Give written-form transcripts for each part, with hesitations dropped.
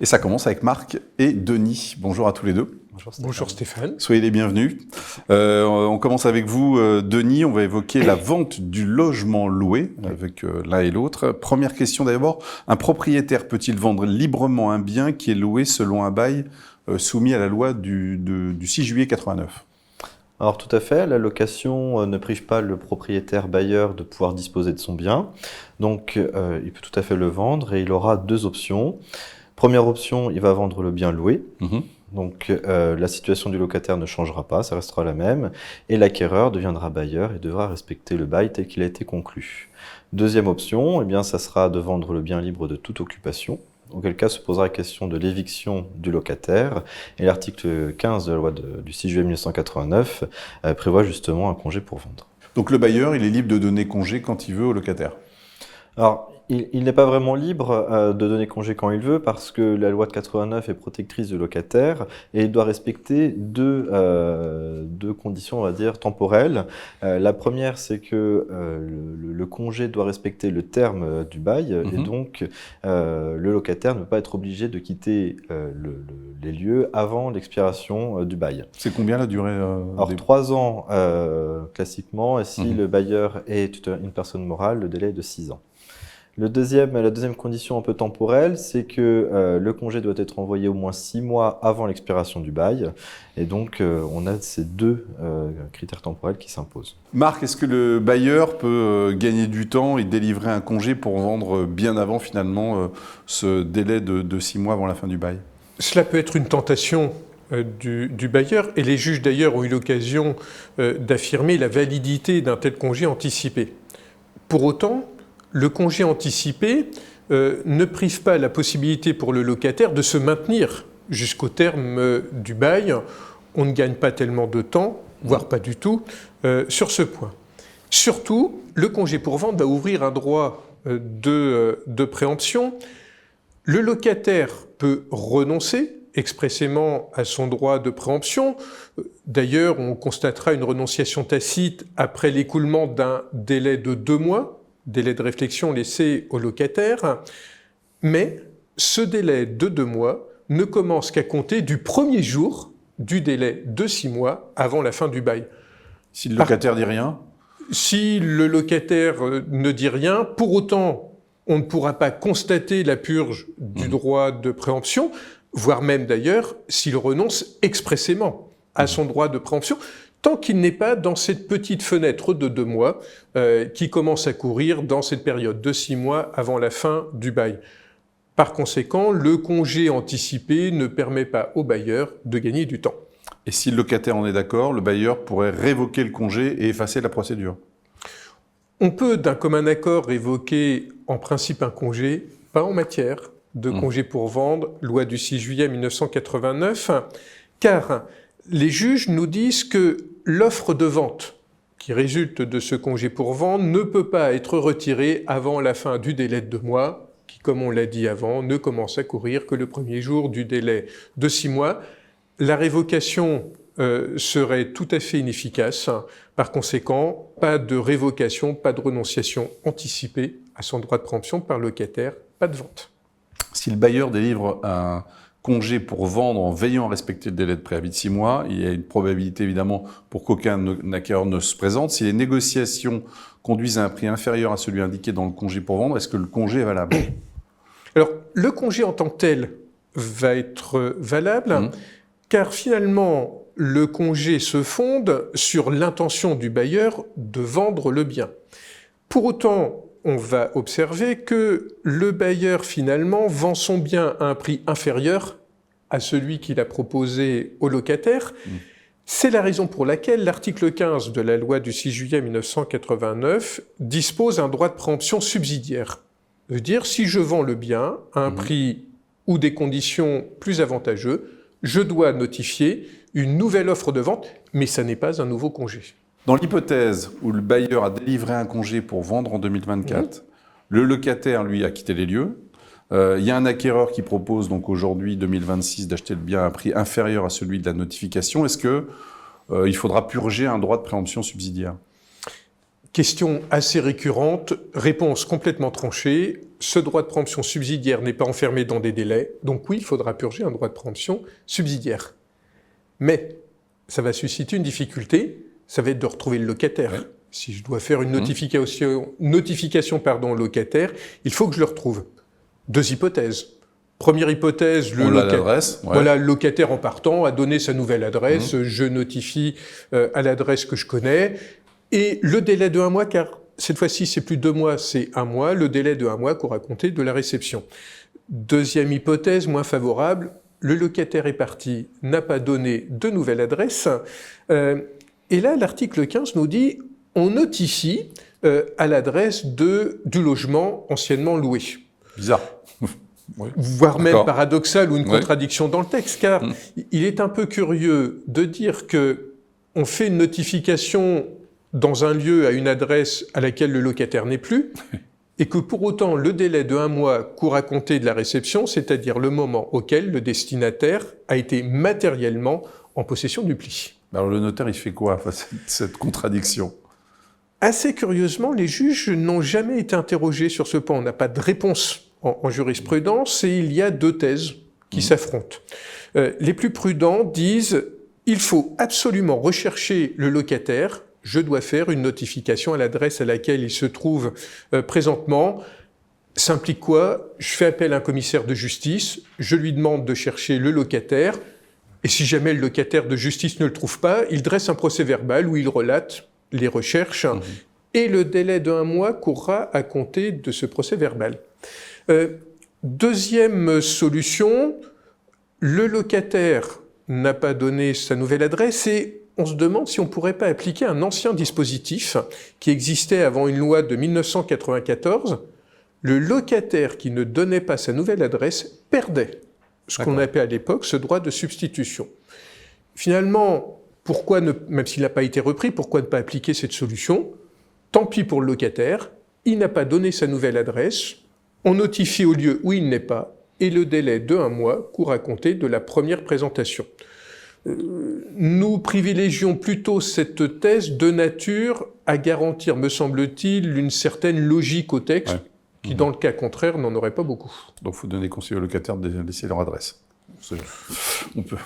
Et ça commence avec Marc et Denis. Bonjour à tous les deux. Bonjour Stéphane. Soyez les bienvenus. On commence avec vous, Denis. On va évoquer la vente du logement loué avec l'un et l'autre. Première question d'abord. Un propriétaire peut-il vendre librement un bien qui est loué selon un bail soumis à la loi du 6 juillet 89 ? Alors tout à fait, la location ne prive pas le propriétaire bailleur de pouvoir disposer de son bien. Donc il peut tout à fait le vendre et il aura deux options. Première option, il va vendre le bien loué. Donc la situation du locataire ne changera pas, ça restera la même. Et l'acquéreur deviendra bailleur et devra respecter le bail tel qu'il a été conclu. Deuxième option, eh bien, ça sera de vendre le bien libre de toute occupation. Auquel cas se posera la question de l'éviction du locataire. Et l'article 15 de la loi du 6 juillet 1989 prévoit justement un congé pour vendre. Donc le bailleur, il est libre de donner congé quand il veut au locataire. Alors, il n'est pas vraiment libre de donner congé quand il veut parce que la loi de 89 est protectrice du locataire et il doit respecter deux conditions, on va dire, temporelles. La première, c'est que le congé doit respecter le terme du bail et donc le locataire ne peut pas être obligé de quitter les lieux avant l'expiration du bail. C'est combien la durée Alors, 3 ans classiquement et si le bailleur est une personne morale, le délai est de 6 ans. La deuxième condition un peu temporelle, c'est que le congé doit être envoyé au moins 6 mois avant l'expiration du bail. Et donc, on a ces deux critères temporels qui s'imposent. Marc, est-ce que le bailleur peut gagner du temps et délivrer un congé pour vendre bien avant, finalement, ce délai de 6 mois avant la fin du bail ? Cela peut être une tentation du bailleur, et les juges d'ailleurs ont eu l'occasion d'affirmer la validité d'un tel congé anticipé. Pour autant, le congé anticipé ne prive pas la possibilité pour le locataire de se maintenir jusqu'au terme du bail. On ne gagne pas tellement de temps, voire pas du tout, sur ce point. Surtout, le congé pour vendre va ouvrir un droit de préemption. Le locataire peut renoncer expressément à son droit de préemption. D'ailleurs, on constatera une renonciation tacite après l'écoulement d'un délai de 2 mois, délai de réflexion laissé au locataire, mais ce délai de 2 mois ne commence qu'à compter du premier jour du délai de 6 mois avant la fin du bail. Si le locataire dit rien ? Si le locataire ne dit rien, pour autant, on ne pourra pas constater la purge du droit de préemption, voire même d'ailleurs s'il renonce expressément à son droit de préemption, tant qu'il n'est pas dans cette petite fenêtre de 2 mois qui commence à courir dans cette période de 6 mois avant la fin du bail. Par conséquent, le congé anticipé ne permet pas au bailleur de gagner du temps. Et si le locataire en est d'accord, le bailleur pourrait révoquer le congé et effacer la procédure ? On peut d'un commun accord révoquer en principe un congé, pas en matière de congé pour vendre, loi du 6 juillet 1989, car les juges nous disent que l'offre de vente qui résulte de ce congé pour vendre ne peut pas être retirée avant la fin du délai de 2 mois, qui, comme on l'a dit avant, ne commence à courir que le premier jour du délai de 6 mois. La révocation serait tout à fait inefficace. Par conséquent, pas de révocation, pas de renonciation anticipée à son droit de préemption par le locataire, pas de vente. Si le bailleur délivre un congé pour vendre en veillant à respecter le délai de préavis de 6 mois, il y a une probabilité évidemment pour qu'aucun acquéreur ne se présente. Si les négociations conduisent à un prix inférieur à celui indiqué dans le congé pour vendre, est-ce que le congé est valable ? Alors, le congé en tant que tel va être valable, car finalement, le congé se fonde sur l'intention du bailleur de vendre le bien. Pour autant, on va observer que le bailleur, finalement, vend son bien à un prix inférieur à celui qu'il a proposé au locataire. C'est la raison pour laquelle l'article 15 de la loi du 6 juillet 1989 dispose un droit de préemption subsidiaire. Ça veut dire, si je vends le bien à un prix ou des conditions plus avantageux, je dois notifier une nouvelle offre de vente, mais ça n'est pas un nouveau congé. Dans l'hypothèse où le bailleur a délivré un congé pour vendre en 2024, le locataire, lui, a quitté les lieux. Il y a un acquéreur qui propose donc aujourd'hui, 2026, d'acheter le bien à un prix inférieur à celui de la notification. Est-ce qu'il faudra purger un droit de préemption subsidiaire ? Question assez récurrente, réponse complètement tranchée. Ce droit de préemption subsidiaire n'est pas enfermé dans des délais, donc oui, il faudra purger un droit de préemption subsidiaire. Mais ça va susciter une difficulté, ça va être de retrouver le locataire. Ouais. Si je dois faire une notification au locataire, il faut que je le retrouve. 2 hypothèses. Première hypothèse, le locataire en partant a donné sa nouvelle adresse, je notifie à l'adresse que je connais, et le délai de 1 mois, car cette fois-ci c'est plus 2 mois, c'est 1 mois, le délai de 1 mois qu'aura compté de la réception. Deuxième hypothèse, moins favorable, le locataire est parti, n'a pas donné de nouvelle adresse, et là l'article 15 nous dit on notifie à l'adresse du logement anciennement loué. Bizarre. Oui. Voire même paradoxal ou une contradiction dans le texte, car il est un peu curieux de dire que on fait une notification dans un lieu à une adresse à laquelle le locataire n'est plus, et que pour autant le délai de 1 mois court à compter de la réception, c'est-à-dire le moment auquel le destinataire a été matériellement en possession du pli. Alors le notaire, il fait quoi face à cette contradiction ? Assez curieusement, les juges n'ont jamais été interrogés sur ce point. On n'a pas de réponse en jurisprudence et il y a 2 thèses qui s'affrontent. Les plus prudents disent il faut absolument rechercher le locataire, je dois faire une notification à l'adresse à laquelle il se trouve présentement. Ça implique quoi ? Je fais appel à un commissaire de justice, je lui demande de chercher le locataire, et si jamais le locataire de justice ne le trouve pas, il dresse un procès-verbal où il relate les recherches, et le délai de 1 mois courra à compter de ce procès-verbal. Deuxième solution, le locataire n'a pas donné sa nouvelle adresse et on se demande si on ne pourrait pas appliquer un ancien dispositif qui existait avant une loi de 1994. Le locataire qui ne donnait pas sa nouvelle adresse perdait ce qu'on appelait à l'époque ce droit de substitution. Finalement, même s'il n'a pas été repris, pourquoi ne pas appliquer cette solution ? Tant pis pour le locataire, il n'a pas donné sa nouvelle adresse, on notifie au lieu où il n'est pas, et le délai de 1 mois court à compter de la première présentation. Nous privilégions plutôt cette thèse de nature à garantir, me semble-t-il, une certaine logique au texte, qui dans le cas contraire n'en aurait pas beaucoup. Donc il faut donner conseil aux locataires de laisser leur adresse. On peut.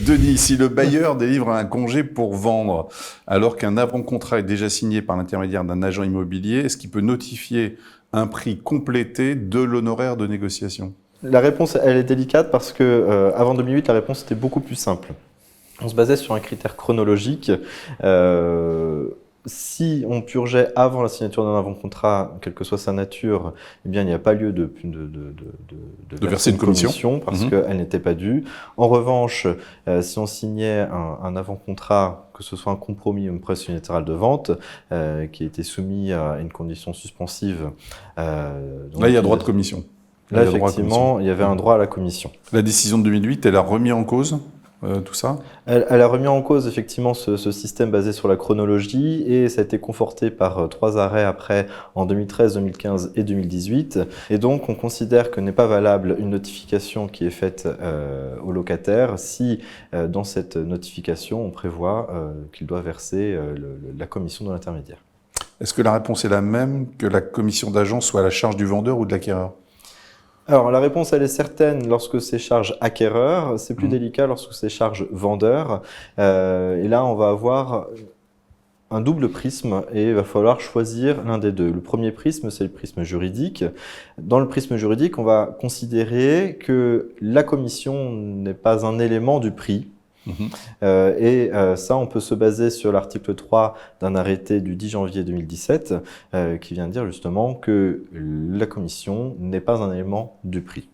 Denis, si le bailleur délivre un congé pour vendre, alors qu'un avant-contrat est déjà signé par l'intermédiaire d'un agent immobilier, est-ce qu'il peut notifier un prix complété de l'honoraire de négociation ? La réponse, elle est délicate parce que avant 2008, la réponse était beaucoup plus simple. On se basait sur un critère chronologique. Si on purgeait avant la signature d'un avant-contrat, quelle que soit sa nature, eh bien, il n'y a pas lieu de verser une commission parce qu'elle n'était pas due. En revanche, si on signait un avant-contrat, que ce soit un compromis ou une presse unilatérale de vente, qui était soumis à une condition suspensive. Là, il y a droit de commission. Là, effectivement, il y avait un droit à la commission. La décision de 2008, elle a remis en cause tout ça ? Elle a remis en cause effectivement ce système basé sur la chronologie et ça a été conforté par 3 arrêts après en 2013, 2015 et 2018. Et donc on considère que n'est pas valable une notification qui est faite au locataire si dans cette notification on prévoit qu'il doit verser la commission de l'intermédiaire. Est-ce que la réponse est la même, que la commission d'agent soit à la charge du vendeur ou de l'acquéreur ? Alors la réponse elle est certaine lorsque c'est charge acquéreur, c'est plus délicat lorsque c'est charge vendeur. Et là on va avoir un double prisme et il va falloir choisir l'un des deux. Le premier prisme c'est le prisme juridique. Dans le prisme juridique on va considérer que la commission n'est pas un élément du prix. Ça, on peut se baser sur l'article 3 d'un arrêté du 10 janvier 2017 qui vient dire justement que la commission n'est pas un élément du prix.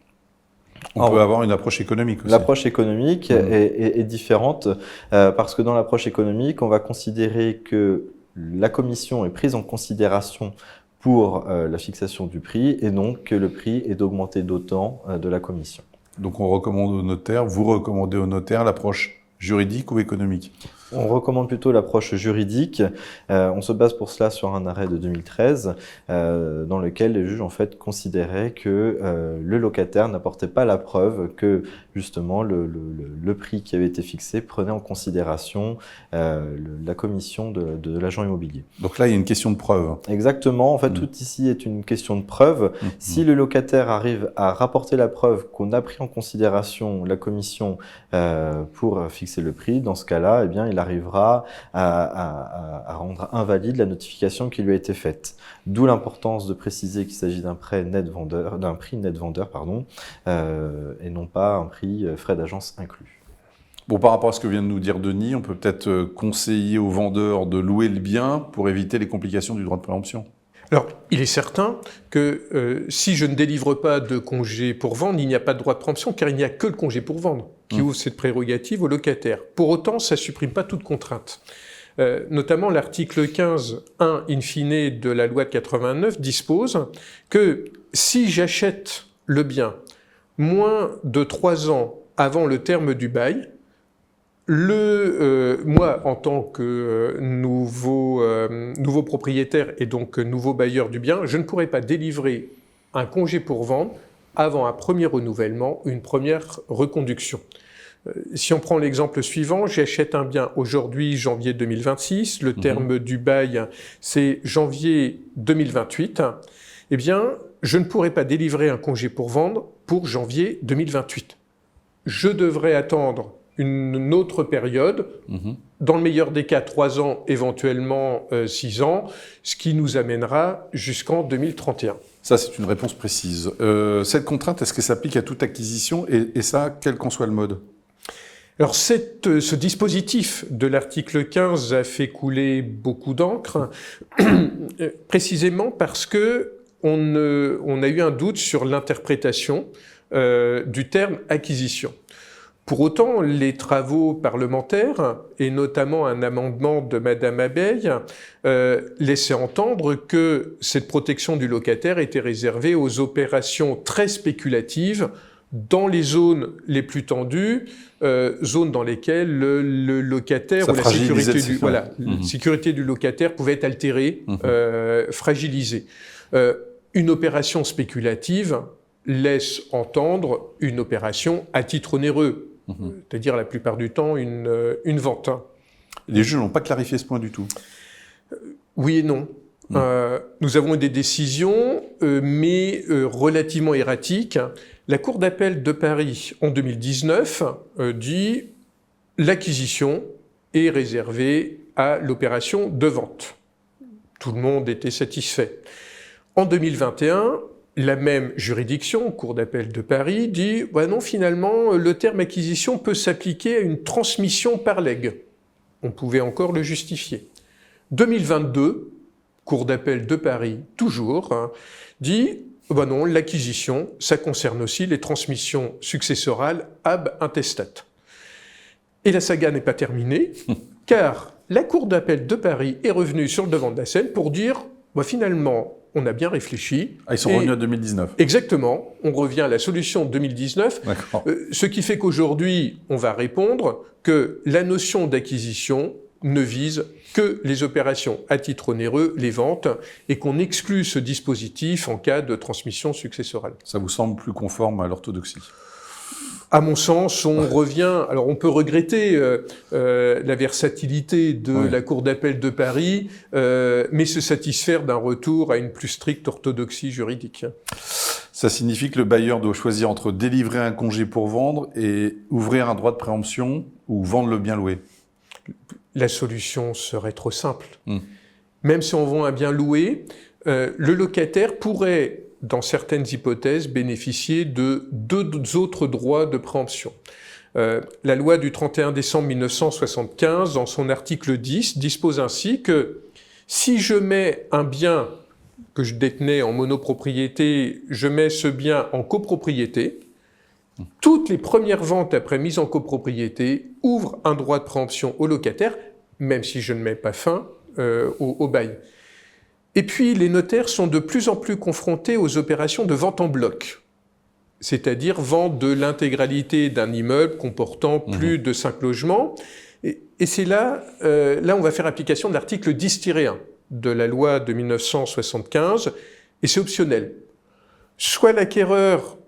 On peut avoir une approche économique aussi. L'approche économique est différente parce que dans l'approche économique, on va considérer que la commission est prise en considération pour la fixation du prix et donc que le prix est d'augmenter d'autant de la commission. Donc on recommande au notaire, vous recommandez au notaire l'approche juridique ou économique ? On recommande plutôt l'approche juridique. On se base pour cela sur un arrêt de 2013 dans lequel les juges en fait considéraient que le locataire n'apportait pas la preuve que justement le prix qui avait été fixé prenait en considération la commission de l'agent immobilier. Donc là, il y a une question de preuve. Exactement. En fait, tout ici est une question de preuve. Si le locataire arrive à rapporter la preuve qu'on a pris en considération la commission pour fixer le prix, dans ce cas-là, eh bien, il arrivera à rendre invalide la notification qui lui a été faite. D'où l'importance de préciser qu'il s'agit d'un prix net vendeur, et non pas un prix frais d'agence inclus. Bon, par rapport à ce que vient de nous dire Denis, on peut peut-être conseiller aux vendeurs de louer le bien pour éviter les complications du droit de préemption. Alors, il est certain que si je ne délivre pas de congé pour vendre, il n'y a pas de droit de préemption, car il n'y a que le congé pour vendre qui ouvre cette prérogative au locataire. Pour autant, ça ne supprime pas toute contrainte. Notamment, l'article 15.1 in fine de la loi de 89 dispose que si j'achète le bien moins de 3 ans avant le terme du bail, moi, en tant que nouveau propriétaire et donc nouveau bailleur du bien, je ne pourrai pas délivrer un congé pour vendre avant un premier renouvellement, une première reconduction. Si on prend l'exemple suivant, j'achète un bien aujourd'hui, janvier 2026, le terme du bail, c'est janvier 2028, eh bien, je ne pourrai pas délivrer un congé pour vendre pour janvier 2028. Je devrais attendre une autre période, dans le meilleur des cas 3 ans, éventuellement 6 ans, ce qui nous amènera jusqu'en 2031. Ça, c'est une réponse précise. Cette contrainte, est-ce qu'elle s'applique à toute acquisition et ça, quel qu'en soit le mode ? Alors ce dispositif de l'article 15 a fait couler beaucoup d'encre, précisément parce que on a eu un doute sur l'interprétation du terme acquisition. Pour autant, les travaux parlementaires, et notamment un amendement de Madame Abeille, laissaient entendre que cette protection du locataire était réservée aux opérations très spéculatives dans les zones les plus tendues, zones dans lesquelles le locataire ou la sécurité du locataire pouvait être altérée, fragilisée. Une opération spéculative laisse entendre une opération à titre onéreux, c'est-à-dire la plupart du temps une vente. Les juges n'ont pas clarifié ce point du tout. Oui et non. Nous avons eu des décisions, mais relativement erratiques. La Cour d'appel de Paris, en 2019, dit l'acquisition est réservée à l'opération de vente. Tout le monde était satisfait. En 2021, la même juridiction, Cour d'appel de Paris, dit non, finalement, le terme acquisition peut s'appliquer à une transmission par legs. On pouvait encore le justifier. 2022, Cour d'appel de Paris, toujours, dit non, l'acquisition, ça concerne aussi les transmissions successorales ab intestate. Et la saga n'est pas terminée, car la Cour d'appel de Paris est revenue sur le devant de la scène pour dire finalement, on a bien réfléchi. Ah, ils sont revenus à 2019. Exactement. On revient à la solution 2019. Ce qui fait qu'aujourd'hui, on va répondre que la notion d'acquisition ne vise que les opérations à titre onéreux, les ventes, et qu'on exclut ce dispositif en cas de transmission successorale. Ça vous semble plus conforme à l'orthodoxie ? À mon sens, on revient... Alors, on peut regretter la versatilité de la Cour d'appel de Paris, mais se satisfaire d'un retour à une plus stricte orthodoxie juridique. Ça signifie que le bailleur doit choisir entre délivrer un congé pour vendre et ouvrir un droit de préemption ou vendre le bien loué. La solution serait trop simple. Même si on vend un bien loué, le locataire pourrait, dans certaines hypothèses, bénéficier de 2 autres droits de préemption. La loi du 31 décembre 1975, dans son article 10, dispose ainsi que si je mets un bien que je détenais en monopropriété, je mets ce bien en copropriété, toutes les premières ventes après mise en copropriété ouvrent un droit de préemption au locataire, même si je ne mets pas fin au bail. Et puis, les notaires sont de plus en plus confrontés aux opérations de vente en bloc, c'est-à-dire vente de l'intégralité d'un immeuble comportant plus de 5 logements. Et c'est là, on va faire application de l'article 10-1 de la loi de 1975, et c'est optionnel. Soit l'acquéreur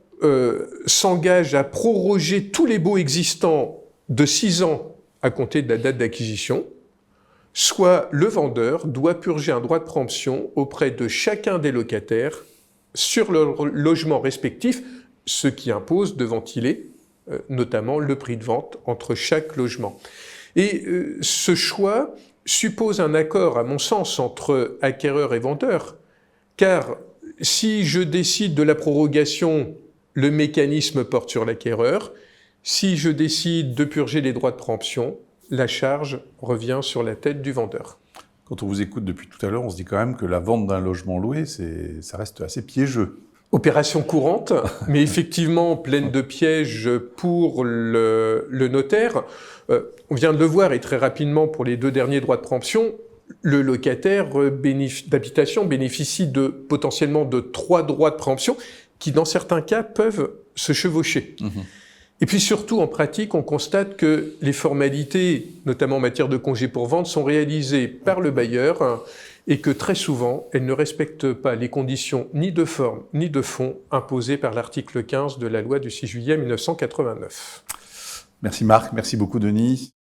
s'engage à proroger tous les baux existants de 6 ans à compter de la date d'acquisition, soit le vendeur doit purger un droit de préemption auprès de chacun des locataires sur leur logement respectif, ce qui impose de ventiler notamment le prix de vente entre chaque logement. Et ce choix suppose un accord, à mon sens, entre acquéreur et vendeur, car si je décide de la prorogation, le mécanisme porte sur l'acquéreur. Si je décide de purger les droits de préemption, la charge revient sur la tête du vendeur. Quand on vous écoute depuis tout à l'heure, on se dit quand même que la vente d'un logement loué, ça reste assez piégeux. Opération courante, mais effectivement pleine de pièges pour le notaire. On vient de le voir, et très rapidement pour les 2 derniers droits de préemption, le locataire d'habitation bénéficie potentiellement de 3 droits de préemption qui, dans certains cas, peuvent se chevaucher. Et puis surtout, en pratique, on constate que les formalités, notamment en matière de congé pour vente, sont réalisées par le bailleur et que très souvent, elles ne respectent pas les conditions ni de forme ni de fond imposées par l'article 15 de la loi du 6 juillet 1989. Merci Marc, merci beaucoup Denis.